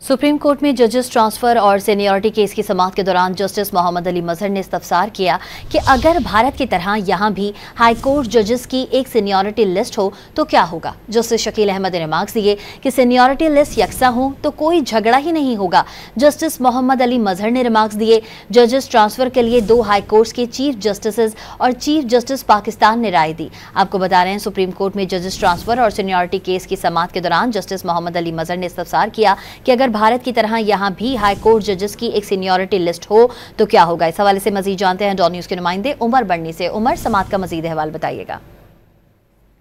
Supreme court में जजेस transfer और सीनियरिटी केस की समाअत के दौरान जस्टिस मोहम्मद अली मजहर ने इस्तफसार किया कि अगर भारत की तरह यहाँ भी हाई कोर्ट जजेस की एक सीनियरिटी लिस्ट हो तो क्या होगा। जस्टिस शकील अहमद ने रिमार्क्स दिए कि सीनियरिटी लिस्ट यकसा हो तो कोई झगड़ा ही नहीं होगा। जस्टिस मोहम्मद अली मजहर ने रिमार्क्स दिए जजेस ट्रांसफर के लिए 2 हाई कोर्ट्स के चीफ जस्टिस और चीफ जस्टिस पाकिस्तान ने राय दी। आपको बता रहे हैं सुप्रीम कोर्ट में जजेस ट्रांसफर और सीनियरिटी केस की समाअत के दौरान जस्टिस मोहम्मद अली मजहर ने इस्तफसार किया कि अगर भारत की तरह यहाँ भी हाई कोर्ट जजेस की एक सीनियरिटी लिस्ट हो तो क्या होगा। इस हवाले से मजीद जानते हैं डॉन न्यूज़ के नुमाइंदे उमर बड़नी से। उमर, समाअत का मजीद अहवाल बताइएगा।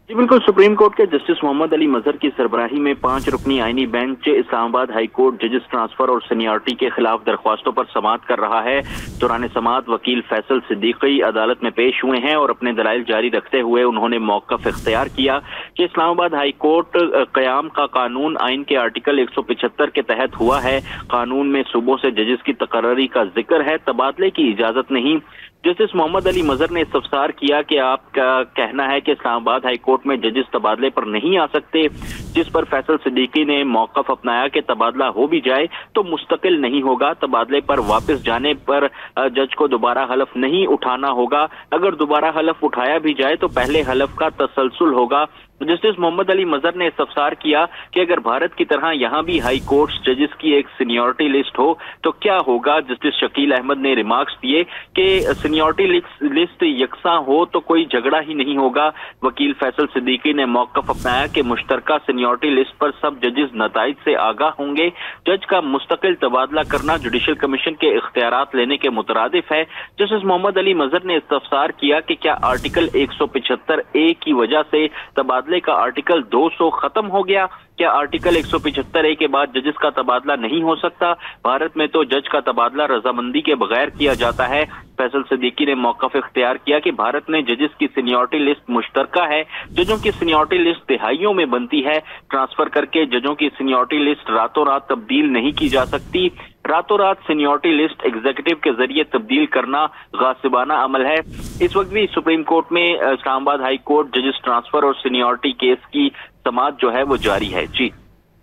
जी बिल्कुल, सुप्रीम कोर्ट के जस्टिस मोहम्मद अली मजहर की सरबराही में 5 रुकनी आईनी बेंच इस्लामाबाद हाई कोर्ट जजेस ट्रांसफर और सीनियरिटी के खिलाफ दरख्वास्तों पर समाअत कर रहा है। दौरान समाअत वकील फैसल सिद्दीकी अदालत में पेश हुए हैं और अपने दलाइल जारी रखते हुए उन्होंने मौक़िफ़ इख्तियार किया कि इस्लामाबाद हाई कोर्ट क़याम का कानून आइन के आर्टिकल 175 के तहत हुआ है। कानून में सूबों से जजेस की तकर्री का जिक्र है, तबादले की इजाजत नहीं। जस्टिस मोहम्मद अली मजहर ने इस्तफसार किया कि आपका कहना है कि इस्लामाबाद हाई कोर्ट में जजेस तबादले पर नहीं आ सकते, जिस पर फैसल सिद्दीकी ने मौक़िफ़ अपनाया कि तबादला हो भी जाए तो मुस्तकिल नहीं होगा। तबादले पर वापस जाने पर जज को दोबारा हलफ नहीं उठाना होगा। अगर दोबारा हलफ उठाया भी जाए तो पहले हलफ का तसलसल होगा। जस्टिस मोहम्मद अली मजहर ने इस्तफसार किया कि अगर भारत की तरह यहाँ भी हाई कोर्ट्स जजेस की एक सीनियरिटी लिस्ट हो तो क्या होगा। जस्टिस शकील अहमद ने रिमार्क्स दिए कि सीनियरिटी लिस्ट यकसा हो तो कोई झगड़ा ही नहीं होगा। वकील फैसल सिद्दीकी ने मौक़िफ़ अपनाया कि मुश्तरका सीनियरिटी लिस्ट पर सब जजेस नताइज से आगाह होंगे। जज का मुस्तकिल तबादला करना जुडिशल कमीशन के इख्तियारात लेने के मुतरादिफ है। जस्टिस मोहम्मद अली मजहर ने इस्तफसार किया कि क्या आर्टिकल 175A की वजह से तबादले का आर्टिकल 200 खत्म हो गया। क्या आर्टिकल 175A के बाद जजेस का तबादला नहीं हो सकता। भारत में तो जज का तबादला रजामंदी के बगैर किया जाता है। फैसल सिद्दीकी ने मौक़िफ़ इख्तियार किया कि भारत में जजेस की सीनियरिटी लिस्ट मुश्तरका है। जजों की सीनियरिटी लिस्ट तिहाइयों में बनती है। ट्रांसफर करके जजों की सीनियरिटी लिस्ट रातों रात तब्दील नहीं की जा सकती। रातों रात सीनियरिटी लिस्ट एग्जीक्यूटिव के जरिए तब्दील करना गासिबाना अमल है। इस वक्त भी सुप्रीम कोर्ट में इस्लामाबाद हाई कोर्ट जजेस ट्रांसफर और सीनियरिटी केस की समाअत जो है वो जारी है। जी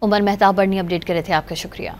उमर मेहताब बड़नी अपडेट कर रहे थे, आपका शुक्रिया।